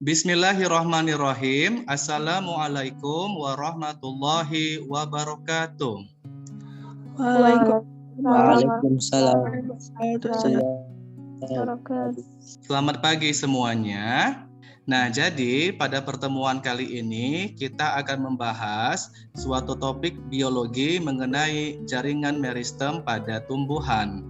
Bismillahirrahmanirrahim. Assalamualaikum warahmatullahi wabarakatuh. Waalaikumsalam. Selamat pagi semuanya. Nah, jadi pada pertemuan kali ini kita akan membahas suatu topik biologi mengenai jaringan meristem pada tumbuhan.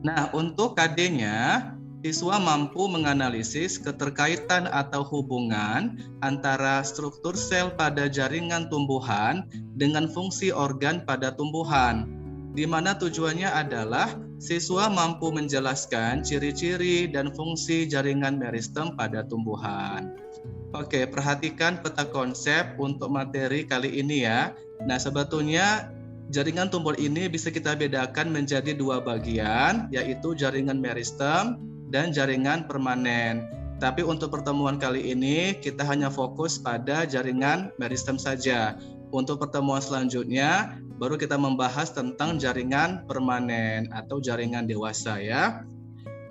Nah, untuk KD-nya, siswa mampu menganalisis keterkaitan atau hubungan antara struktur sel pada jaringan tumbuhan dengan fungsi organ pada tumbuhan, di mana tujuannya adalah siswa mampu menjelaskan ciri-ciri dan fungsi jaringan meristem pada tumbuhan. Oke, perhatikan peta konsep untuk materi kali ini ya. Nah, sebetulnya jaringan tumbuh ini bisa kita bedakan menjadi dua bagian, yaitu jaringan meristem dan jaringan permanen. Tapi untuk pertemuan kali ini kita hanya fokus pada jaringan meristem saja. Untuk pertemuan selanjutnya baru kita membahas tentang jaringan permanen atau jaringan dewasa ya.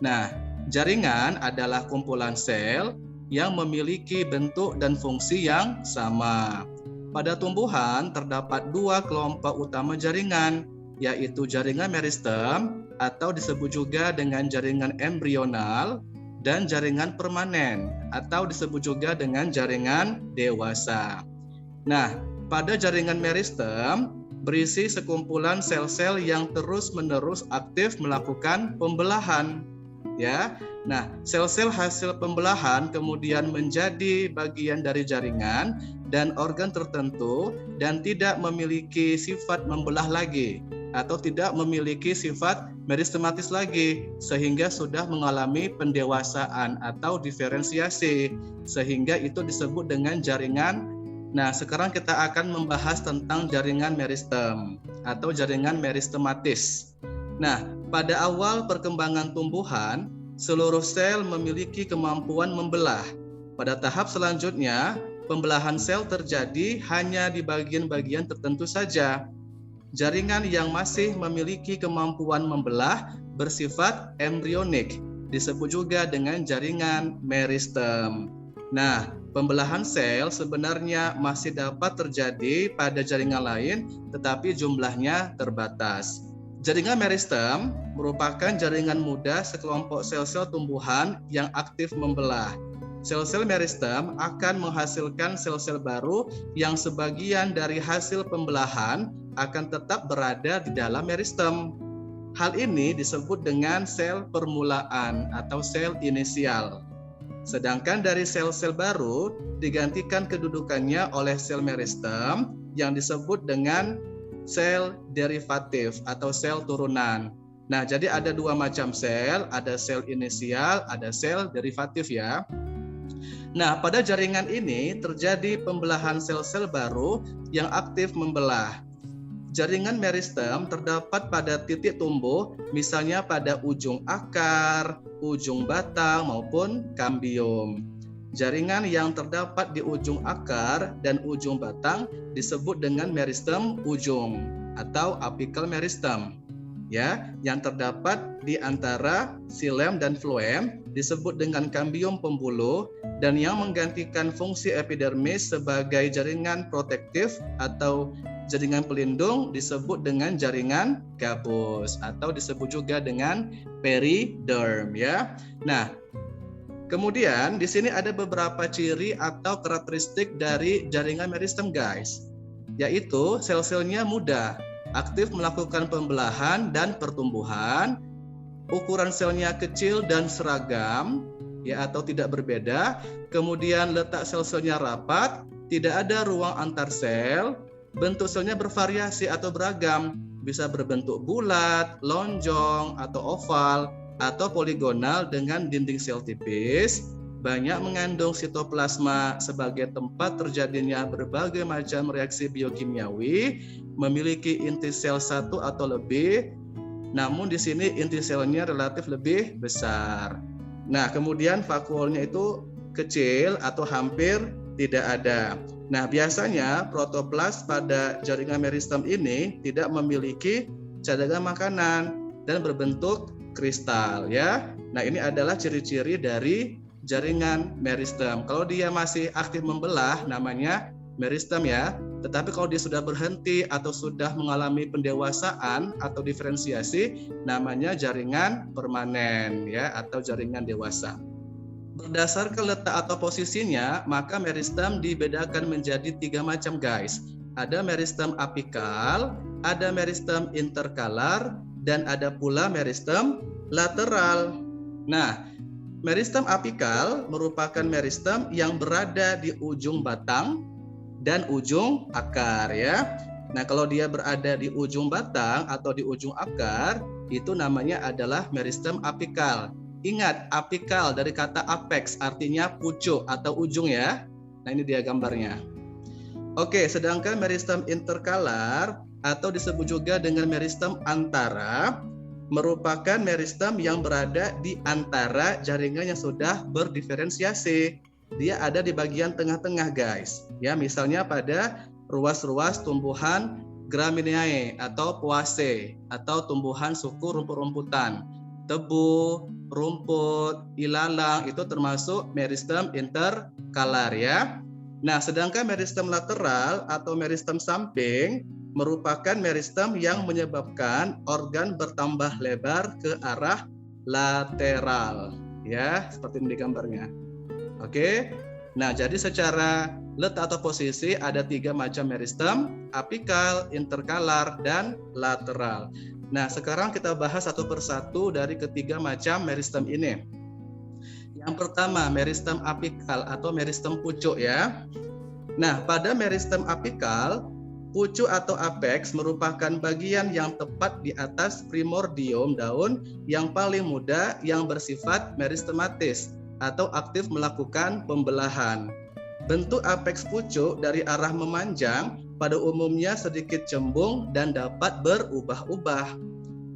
Nah, jaringan adalah kumpulan sel yang memiliki bentuk dan fungsi yang sama. Pada tumbuhan terdapat dua kelompok utama jaringan, yaitu jaringan meristem atau disebut juga dengan jaringan embrional dan jaringan permanen atau disebut juga dengan jaringan dewasa. Nah, pada jaringan meristem berisi sekumpulan sel-sel yang terus-menerus aktif melakukan pembelahan. Ya. Nah, sel-sel hasil pembelahan kemudian menjadi bagian dari jaringan dan organ tertentu dan tidak memiliki sifat membelah lagi atau tidak memiliki sifat meristematis lagi sehingga sudah mengalami pendewasaan atau diferensiasi sehingga itu disebut dengan jaringan. Nah, sekarang kita akan membahas tentang jaringan meristem atau jaringan meristematis. Nah, pada awal perkembangan tumbuhan, seluruh sel memiliki kemampuan membelah. Pada tahap selanjutnya, pembelahan sel terjadi hanya di bagian-bagian tertentu saja. Jaringan yang masih memiliki kemampuan membelah bersifat embrionik, disebut juga dengan jaringan meristem. Nah, pembelahan sel sebenarnya masih dapat terjadi pada jaringan lain, tetapi jumlahnya terbatas. Jaringan meristem merupakan jaringan muda sekelompok sel-sel tumbuhan yang aktif membelah. Sel-sel meristem akan menghasilkan sel-sel baru yang sebagian dari hasil pembelahan akan tetap berada di dalam meristem. Hal ini disebut dengan sel permulaan atau sel inisial. Sedangkan dari sel-sel baru digantikan kedudukannya oleh sel meristem yang disebut dengan sel derivatif atau sel turunan. Nah, jadi ada dua macam sel, ada sel inisial, ada sel derivatif ya. Nah, pada jaringan ini terjadi pembelahan sel-sel baru yang aktif membelah. Jaringan meristem terdapat pada titik tumbuh, misalnya pada ujung akar, ujung batang, maupun kambium. Jaringan yang terdapat di ujung akar dan ujung batang disebut dengan meristem ujung atau apical meristem. Ya, yang terdapat di antara xilem dan floem disebut dengan kambium pembuluh dan yang menggantikan fungsi epidermis sebagai jaringan protektif atau jaringan pelindung disebut dengan jaringan gabus atau disebut juga dengan periderm ya. Nah, kemudian di sini ada beberapa ciri atau karakteristik dari jaringan meristem guys, yaitu sel-selnya muda, aktif melakukan pembelahan dan pertumbuhan, ukuran selnya kecil dan seragam ya atau tidak berbeda, kemudian letak sel-selnya rapat, tidak ada ruang antar sel, bentuk selnya bervariasi atau beragam, bisa berbentuk bulat, lonjong atau oval atau poligonal dengan dinding sel tipis, banyak mengandung sitoplasma sebagai tempat terjadinya berbagai macam reaksi biokimiawi, memiliki inti sel satu atau lebih, namun di sini inti selnya relatif lebih besar. Nah, kemudian vakuolnya itu kecil atau hampir tidak ada. Nah, biasanya protoplas pada jaringan meristem ini tidak memiliki cadangan makanan dan berbentuk kristal ya. Nah, ini adalah ciri-ciri dari jaringan meristem. Kalau dia masih aktif membelah namanya meristem ya. Tetapi kalau dia sudah berhenti atau sudah mengalami pendewasaan atau diferensiasi namanya jaringan permanen ya atau jaringan dewasa. Berdasarkan letak atau posisinya, maka meristem dibedakan menjadi 3 macam guys. Ada meristem apikal, ada meristem interkalar, dan ada pula meristem lateral. Nah, meristem apikal merupakan meristem yang berada di ujung batang dan ujung akar ya. Nah, kalau dia berada di ujung batang atau di ujung akar, itu namanya adalah meristem apikal. Ingat, apikal dari kata apex artinya pucuk atau ujung ya. Nah, ini dia gambarnya. Oke, sedangkan meristem interkalar atau disebut juga dengan meristem antara merupakan meristem yang berada di antara jaringan yang sudah berdiferensiasi. Dia ada di bagian tengah-tengah guys. Ya, misalnya pada ruas-ruas tumbuhan Gramineae atau Poaceae atau tumbuhan suku rumput-rumputan. Tebu, rumput, ilalang itu termasuk meristem interkalar ya. Nah, sedangkan meristem lateral atau meristem samping merupakan meristem yang menyebabkan organ bertambah lebar ke arah lateral ya, seperti ini di gambarnya. Oke. Nah, jadi secara letak atau posisi ada 3 macam meristem, apikal, interkalar, dan lateral. Nah, sekarang kita bahas satu persatu dari ketiga macam meristem ini. Yang pertama, meristem apikal atau meristem pucuk ya. Nah, pada meristem apikal, pucuk atau apex merupakan bagian yang tepat di atas primordium daun yang paling muda yang bersifat meristematis atau aktif melakukan pembelahan. Bentuk apex pucuk dari arah memanjang pada umumnya sedikit cembung dan dapat berubah-ubah.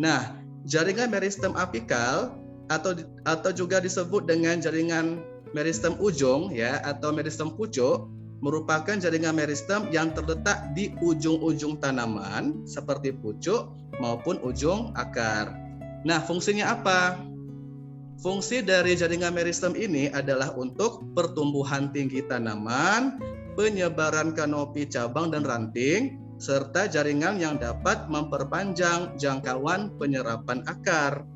Nah, jaringan meristem apikal atau juga disebut dengan jaringan meristem ujung ya atau meristem pucuk merupakan jaringan meristem yang terletak di ujung-ujung tanaman seperti pucuk maupun ujung akar. Nah, fungsinya apa? Fungsi dari jaringan meristem ini adalah untuk pertumbuhan tinggi tanaman, penyebaran kanopi cabang dan ranting, serta jaringan yang dapat memperpanjang jangkauan penyerapan akar.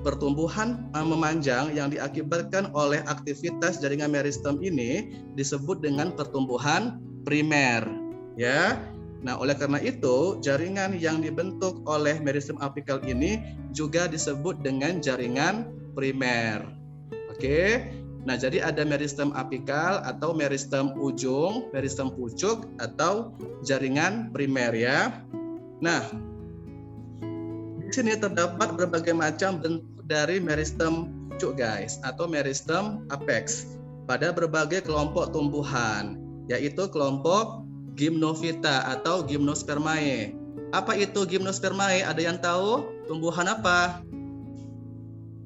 Pertumbuhan memanjang yang diakibatkan oleh aktivitas jaringan meristem ini disebut dengan pertumbuhan primer, ya. Nah, oleh karena itu, jaringan yang dibentuk oleh meristem apikal ini juga disebut dengan jaringan primer. Oke. Nah, jadi ada meristem apikal atau meristem ujung, meristem pucuk atau jaringan primer ya. Nah, di sini terdapat berbagai macam bentuk dari meristem pucuk guys atau meristem apex pada berbagai kelompok tumbuhan, yaitu kelompok Gymnophyta atau Gymnospermae. Apa itu Gymnospermae? Ada yang tahu? Tumbuhan apa?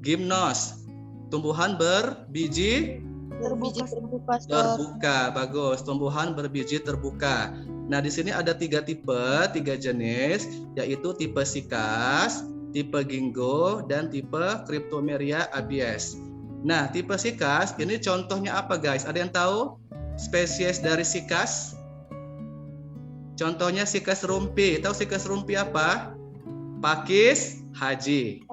Gymnos. Tumbuhan berbiji terbuka. Bagus. Tumbuhan berbiji terbuka. Nah, di sini ada 3 jenis, yaitu tipe Sikas, tipe Ginkgo, dan tipe Cryptomeria abies. Nah, tipe Sikas ini contohnya apa guys? Ada yang tahu spesies dari Sikas? Contohnya Sikas rumpi. Tahu Sikas rumpi apa? Pakis haji.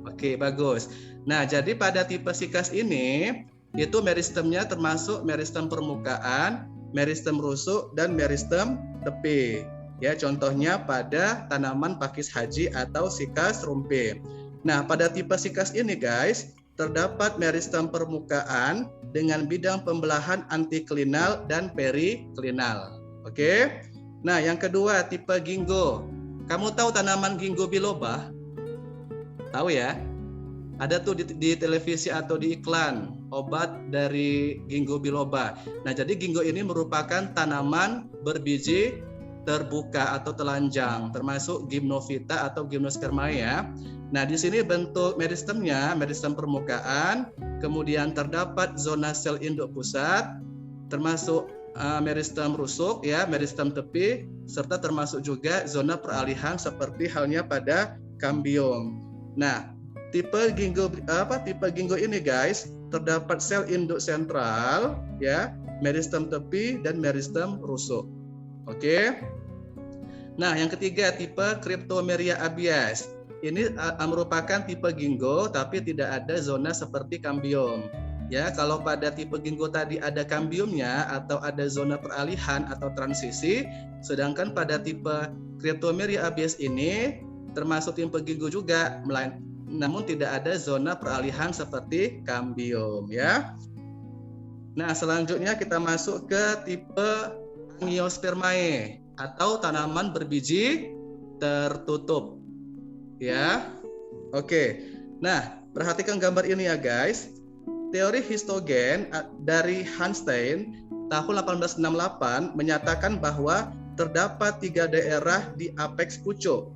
Oke, bagus. Nah, jadi pada tipe Sikas ini itu meristemnya termasuk meristem permukaan, meristem rusuk, dan meristem tepi. Ya, contohnya pada tanaman pakis haji atau Sikas rumpi. Nah, pada tipe Sikas ini guys, terdapat meristem permukaan dengan bidang pembelahan antiklinal dan periklinal. Oke. Nah, yang kedua tipe Ginkgo. Kamu tahu tanaman Ginkgo biloba? Tahu ya? Ada tuh di televisi atau di iklan obat dari Ginkgo biloba. Nah, jadi Ginkgo ini merupakan tanaman berbiji terbuka atau telanjang, termasuk Gymnophyta atau Gymnospermae ya. Nah, di sini bentuk meristemnya, meristem permukaan, kemudian terdapat zona sel induk pusat, termasuk meristem rusuk ya, meristem tepi, serta termasuk juga zona peralihan seperti halnya pada kambium. Nah, tipe ginkgo ini guys terdapat sel induk sentral ya, meristem tepi dan meristem rusuk. Oke. Nah, yang ketiga tipe Cryptomeria abies. Ini merupakan tipe ginkgo tapi tidak ada zona seperti kambium. Ya, kalau pada tipe ginkgo tadi ada kambiumnya atau ada zona peralihan atau transisi, sedangkan pada tipe Cryptomeria abies ini termasuk tipe ginkgo juga, namun tidak ada zona peralihan seperti kambium ya. Nah, selanjutnya kita masuk ke tipe Angiospermae atau tanaman berbiji tertutup. Ya. Oke. Nah, perhatikan gambar ini ya guys. Teori histogen dari Hanstein tahun 1868 menyatakan bahwa terdapat 3 daerah di apex pucuk.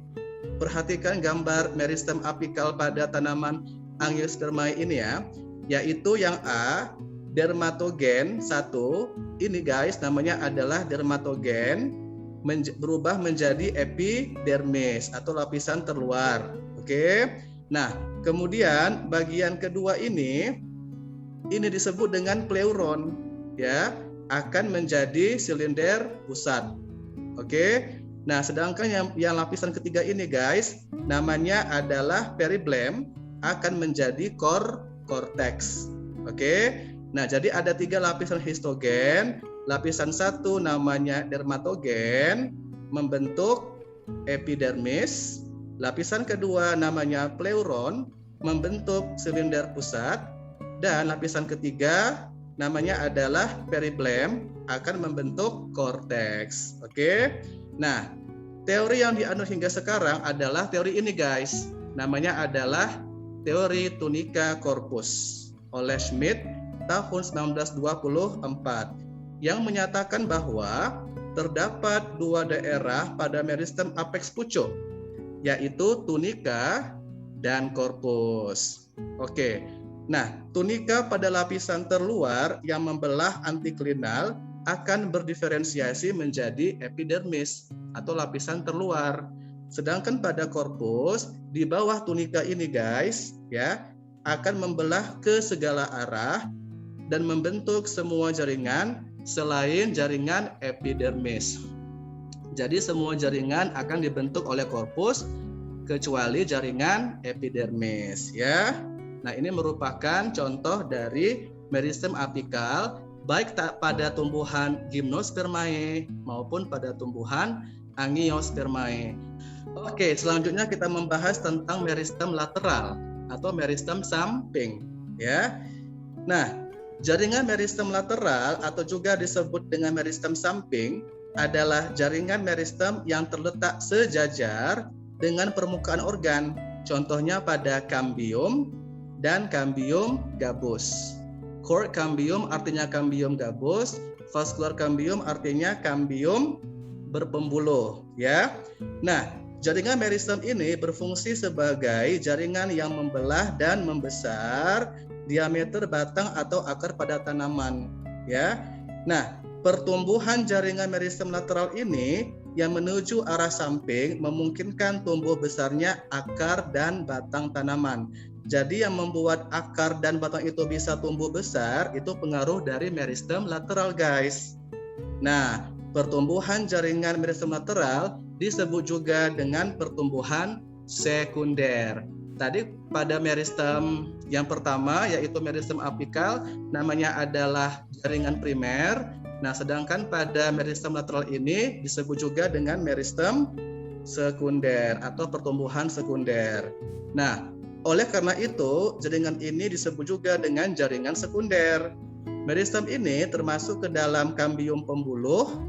Perhatikan gambar meristem apikal pada tanaman Angiospermae ini ya, yaitu yang A, dermatogen 1. Ini guys namanya adalah dermatogen, berubah menjadi epidermis atau lapisan terluar. Oke. Nah, kemudian bagian kedua ini disebut dengan pleuron ya, akan menjadi silinder pusat. Oke. Nah, sedangkan yang lapisan ketiga ini guys namanya adalah periblem, akan menjadi cortex. Oke. Nah, jadi ada 3 lapisan histogen. Lapisan 1 namanya dermatogen, membentuk epidermis. Lapisan kedua namanya pleuron, membentuk silinder pusat. Dan lapisan ketiga namanya adalah periblem, akan membentuk cortex. Oke. Nah, teori yang dianut hingga sekarang adalah teori ini guys. Namanya adalah teori tunica corpus oleh Schmidt tahun 1924 yang menyatakan bahwa terdapat 2 daerah pada meristem apex pucuk, yaitu tunica dan corpus. Oke. Nah, tunica pada lapisan terluar yang membelah antiklinal akan berdiferensiasi menjadi epidermis atau lapisan terluar. Sedangkan pada korpus di bawah tunika ini guys ya, akan membelah ke segala arah dan membentuk semua jaringan selain jaringan epidermis. Jadi semua jaringan akan dibentuk oleh korpus kecuali jaringan epidermis ya. Nah, ini merupakan contoh dari meristem apikal baik pada tumbuhan Gymnospermae maupun pada tumbuhan Angiospermae. Oke, selanjutnya kita membahas tentang meristem lateral atau meristem samping ya. Nah, jaringan meristem lateral atau juga disebut dengan meristem samping adalah jaringan meristem yang terletak sejajar dengan permukaan organ. Contohnya pada kambium dan kambium gabus. Core kambium artinya kambium gabus, vascular kambium artinya kambium berpembuluh ya. Nah, jaringan meristem ini berfungsi sebagai jaringan yang membelah dan membesar diameter batang atau akar pada tanaman ya. Nah, pertumbuhan jaringan meristem lateral ini yang menuju arah samping memungkinkan tumbuh besarnya akar dan batang tanaman. Jadi yang membuat akar dan batang itu bisa tumbuh besar itu pengaruh dari meristem lateral guys. Nah, pertumbuhan jaringan meristem lateral disebut juga dengan pertumbuhan sekunder. Tadi pada meristem yang pertama yaitu meristem apikal namanya adalah jaringan primer. Nah, sedangkan pada meristem lateral ini disebut juga dengan meristem sekunder atau pertumbuhan sekunder. Nah, oleh karena itu jaringan ini disebut juga dengan jaringan sekunder. Meristem ini termasuk ke dalam kambium pembuluh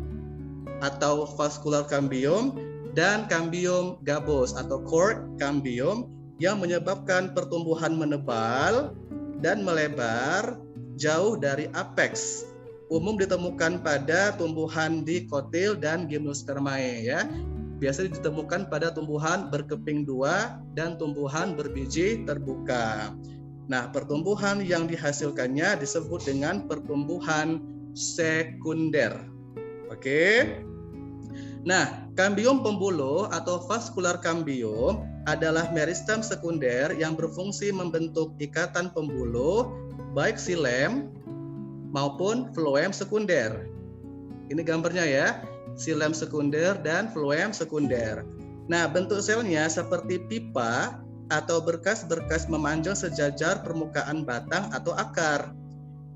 atau vascular kambium dan kambium gabus atau core kambium yang menyebabkan pertumbuhan menebal dan melebar jauh dari apex. Umum ditemukan pada tumbuhan dikotil dan Gymnospermae ya. Biasanya ditemukan pada tumbuhan berkeping 2 dan tumbuhan berbiji terbuka. Nah, pertumbuhan yang dihasilkannya disebut dengan pertumbuhan sekunder. Oke. Nah, kambium pembuluh atau vaskular kambium adalah meristem sekunder yang berfungsi membentuk ikatan pembuluh baik xilem maupun floem sekunder. Ini gambarnya ya, xilem sekunder dan floem sekunder. Nah, bentuk selnya seperti pipa atau berkas-berkas memanjang sejajar permukaan batang atau akar.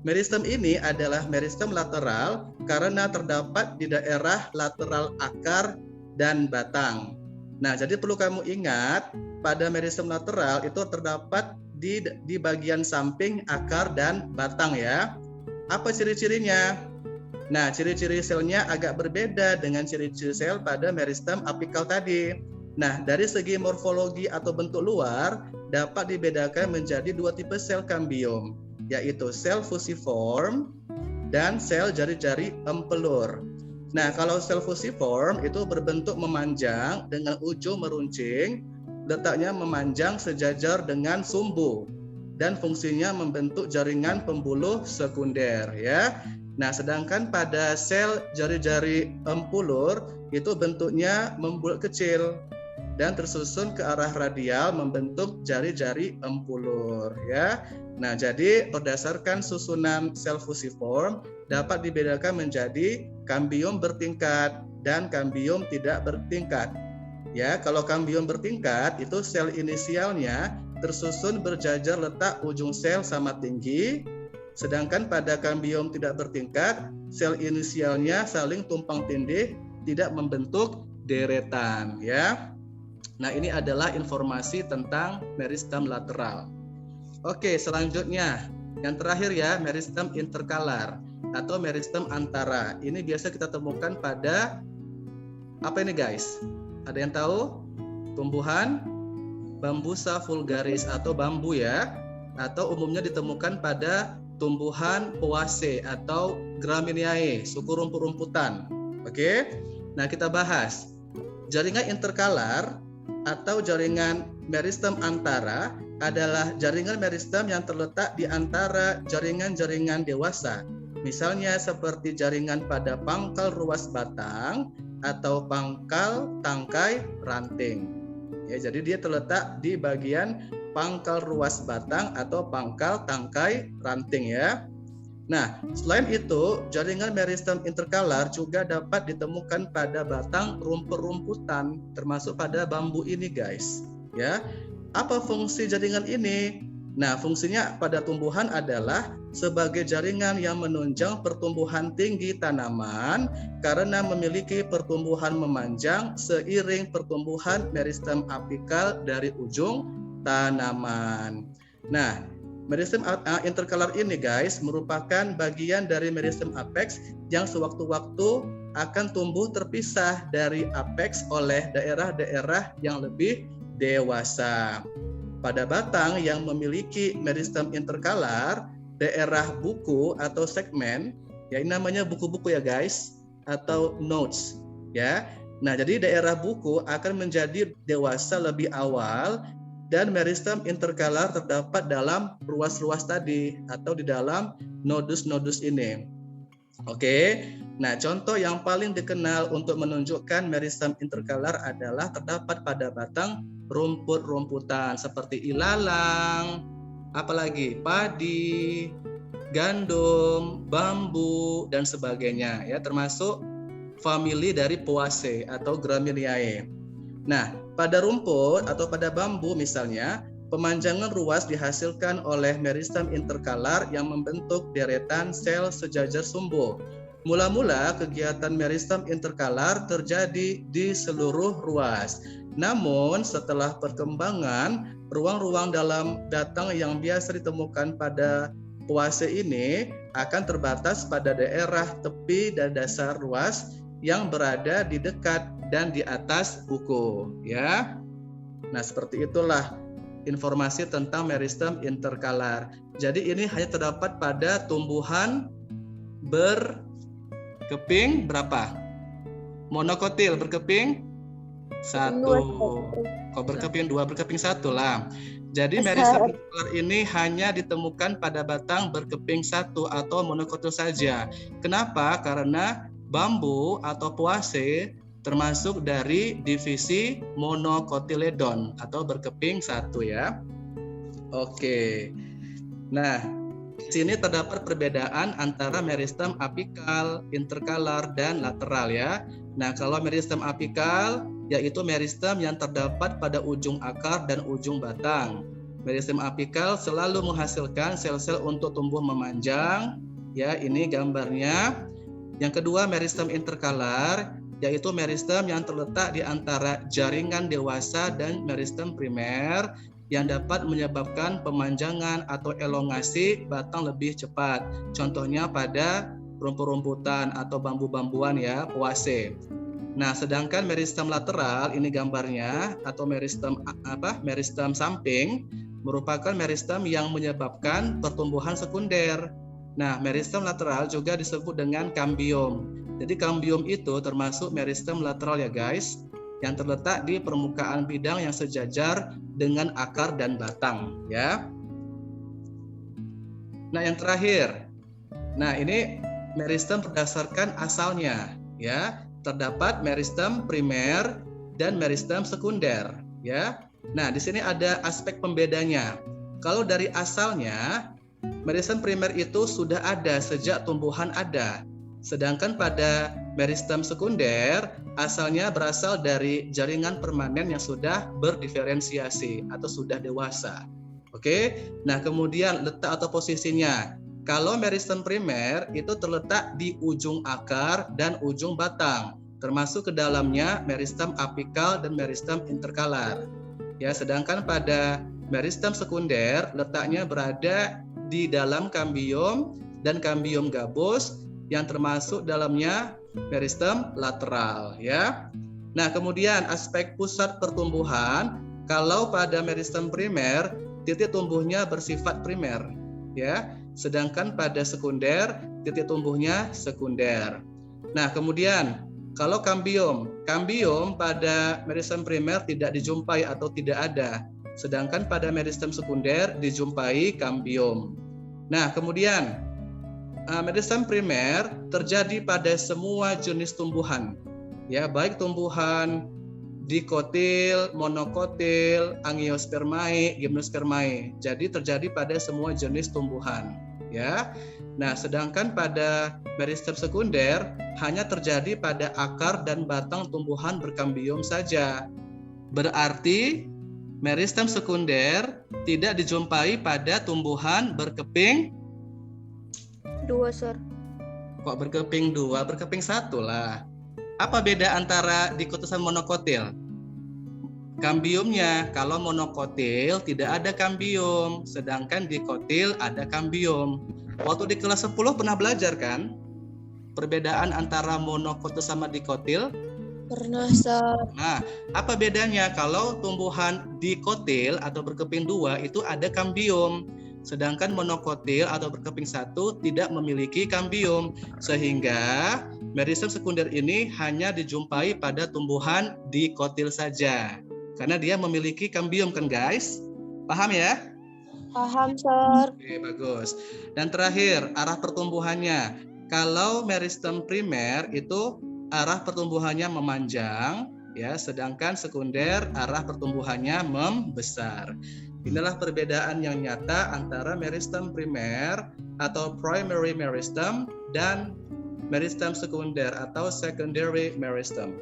Meristem ini adalah meristem lateral karena terdapat di daerah lateral akar dan batang. Nah, jadi perlu kamu ingat, pada meristem lateral itu terdapat di bagian samping akar dan batang ya. Apa ciri-cirinya? Nah, ciri-ciri selnya agak berbeda dengan ciri-ciri sel pada meristem apikal tadi. Nah, dari segi morfologi atau bentuk luar dapat dibedakan menjadi dua tipe sel kambium, yaitu sel fusiform dan sel jari-jari empelur. Nah, kalau sel fusiform itu berbentuk memanjang dengan ujung meruncing, letaknya memanjang sejajar dengan sumbu dan fungsinya membentuk jaringan pembuluh sekunder ya. Nah, sedangkan pada sel jari-jari empulur itu bentuknya membulat kecil dan tersusun ke arah radial membentuk jari-jari empulur ya. Nah, jadi berdasarkan susunan sel fusiform dapat dibedakan menjadi kambium bertingkat dan kambium tidak bertingkat. Ya, kalau kambium bertingkat itu sel inisialnya tersusun berjajar letak ujung sel sama tinggi, sedangkan pada kambium tidak bertingkat sel inisialnya saling tumpang tindih, tidak membentuk deretan ya. Nah, ini adalah informasi tentang meristem lateral. Oke, selanjutnya yang terakhir ya, meristem interkalar atau meristem antara. Ini biasa kita temukan pada apa ini guys? Ada yang tahu? Tumbuhan Bambusa vulgaris atau bambu ya, atau umumnya ditemukan pada tumbuhan Poaceae atau Gramineae, suku rumput-rumputan. Oke. Nah, kita bahas jaringan interkalar atau jaringan meristem antara adalah jaringan meristem yang terletak di antara jaringan-jaringan dewasa. Misalnya seperti jaringan pada pangkal ruas batang atau pangkal tangkai ranting. Ya, jadi dia terletak di bagian pangkal ruas batang atau pangkal tangkai ranting ya. Nah, selain itu, jaringan meristem interkalar juga dapat ditemukan pada batang rumput-rumputan, termasuk pada bambu ini, guys. Ya, apa fungsi jaringan ini? Nah, fungsinya pada tumbuhan adalah sebagai jaringan yang menunjang pertumbuhan tinggi tanaman karena memiliki pertumbuhan memanjang seiring pertumbuhan meristem apikal dari ujung tanaman. Nah, meristem interkalar ini guys merupakan bagian dari meristem apex yang sewaktu-waktu akan tumbuh terpisah dari apex oleh daerah-daerah yang lebih dewasa. Pada batang yang memiliki meristem interkalar, daerah buku atau segmen, ya ini namanya buku-buku ya guys, atau nodes ya. Nah, jadi daerah buku akan menjadi dewasa lebih awal dan meristem interkalar terdapat dalam ruas-ruas tadi atau di dalam nodus-nodus ini. Oke. Nah, contoh yang paling dikenal untuk menunjukkan meristem interkalar adalah terdapat pada batang rumput-rumputan seperti ilalang, apalagi padi, gandum, bambu dan sebagainya ya, termasuk famili dari Poaceae atau Gramineae. Nah, pada rumput atau pada bambu misalnya, pemanjangan ruas dihasilkan oleh meristem interkalar yang membentuk deretan sel sejajar sumbu. Mula-mula kegiatan meristem interkalar terjadi di seluruh ruas. Namun setelah perkembangan, ruang-ruang dalam batang yang biasa ditemukan pada Poaceae ini akan terbatas pada daerah tepi dan dasar ruas yang berada di dekat dan di atas buku ya. Nah, seperti itulah informasi tentang meristem interkalar. Jadi ini hanya terdapat pada tumbuhan berkeping berapa? Monokotil berkeping 1. Kok berkeping 2? Berkeping 1 lah. Jadi meristem interkalar ini hanya ditemukan pada batang berkeping 1 atau monokotil saja. Kenapa? Karena bambu atau Poaceae termasuk dari divisi monocotyledon atau berkeping satu ya. Oke. Nah, di sini terdapat perbedaan antara meristem apikal, interkalar, dan lateral ya. Nah, kalau meristem apikal yaitu meristem yang terdapat pada ujung akar dan ujung batang. Meristem apikal selalu menghasilkan sel-sel untuk tumbuh memanjang. Ya, ini gambarnya. Yang kedua, meristem interkalar yaitu meristem yang terletak di antara jaringan dewasa dan meristem primer yang dapat menyebabkan pemanjangan atau elongasi batang lebih cepat. Contohnya pada rumput-rumputan atau bambu-bambuan ya, poaceae. Nah, sedangkan meristem lateral ini gambarnya atau meristem meristem samping merupakan meristem yang menyebabkan pertumbuhan sekunder. Nah, meristem lateral juga disebut dengan kambium. Jadi kambium itu termasuk meristem lateral ya guys, yang terletak di permukaan bidang yang sejajar dengan akar dan batang ya. Nah, yang terakhir. Nah, ini meristem berdasarkan asalnya ya. Terdapat meristem primer dan meristem sekunder ya. Nah, di sini ada aspek pembedanya. Kalau dari asalnya, meristem primer itu sudah ada sejak tumbuhan ada. Sedangkan pada meristem sekunder asalnya berasal dari jaringan permanen yang sudah berdiferensiasi atau sudah dewasa. Oke. Nah, kemudian letak atau posisinya. Kalau meristem primer itu terletak di ujung akar dan ujung batang, termasuk ke dalamnya meristem apikal dan meristem interkalar. Ya, sedangkan pada meristem sekunder letaknya berada di dalam kambium dan kambium gabus yang termasuk dalamnya meristem lateral ya. Nah, kemudian aspek pusat pertumbuhan, kalau pada meristem primer titik tumbuhnya bersifat primer ya, sedangkan pada sekunder titik tumbuhnya sekunder. Nah, kemudian kalau kambium pada meristem primer tidak dijumpai atau tidak ada, sedangkan pada meristem sekunder dijumpai kambium. Nah, kemudian meristem primer terjadi pada semua jenis tumbuhan, ya, baik tumbuhan dikotil, monokotil, angiospermae, gimnospermae. Jadi terjadi pada semua jenis tumbuhan, ya. Nah, sedangkan pada meristem sekunder hanya terjadi pada akar dan batang tumbuhan berkambium saja. Berarti meristem sekunder tidak dijumpai pada tumbuhan berkeping 2, Sir. Kok berkeping 2? Berkeping 1 lah. Apa beda antara dikotil sama monokotil? Kambiumnya, kalau monokotil tidak ada kambium, sedangkan dikotil ada kambium. Waktu di kelas 10 pernah belajar kan? Perbedaan antara monokotil sama dikotil? Pernah, Sir. Nah, apa bedanya kalau tumbuhan dikotil atau berkeping 2 itu ada kambium? Sedangkan monokotil atau berkeping 1 tidak memiliki kambium, sehingga meristem sekunder ini hanya dijumpai pada tumbuhan dikotil saja, karena dia memiliki kambium kan guys? Paham ya? Paham, Sir. Oke, bagus. Dan terakhir, arah pertumbuhannya. Kalau meristem primer itu arah pertumbuhannya memanjang, ya, sedangkan sekunder arah pertumbuhannya membesar. Inilah perbedaan yang nyata antara meristem primer atau primary meristem dan meristem sekunder atau secondary meristem.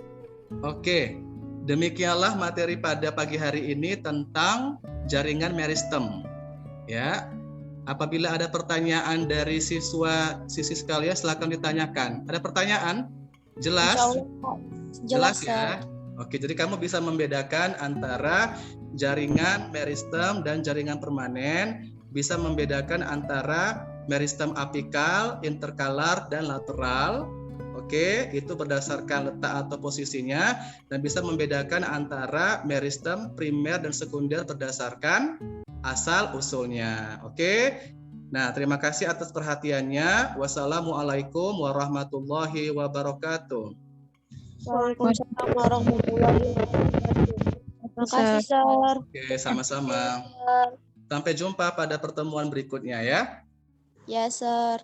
Oke, demikianlah materi pada pagi hari ini tentang jaringan meristem. Ya, apabila ada pertanyaan dari siswa-siswi sekalian, silakan ditanyakan. Ada pertanyaan? Jelas? Jelas ya. Oke, jadi kamu bisa membedakan antara jaringan meristem dan jaringan permanen, bisa membedakan antara meristem apikal, interkalar, dan lateral. Oke, itu berdasarkan letak atau posisinya, dan bisa membedakan antara meristem primer dan sekunder berdasarkan asal usulnya. Oke. Nah, terima kasih atas perhatiannya. Wassalamualaikum warahmatullahi wabarakatuh. Waalaikumsalam warahmatullahi wabarakatuh. Terima kasih, Sir. Oke, sama-sama. Sampai jumpa pada pertemuan berikutnya ya. Ya, Sir.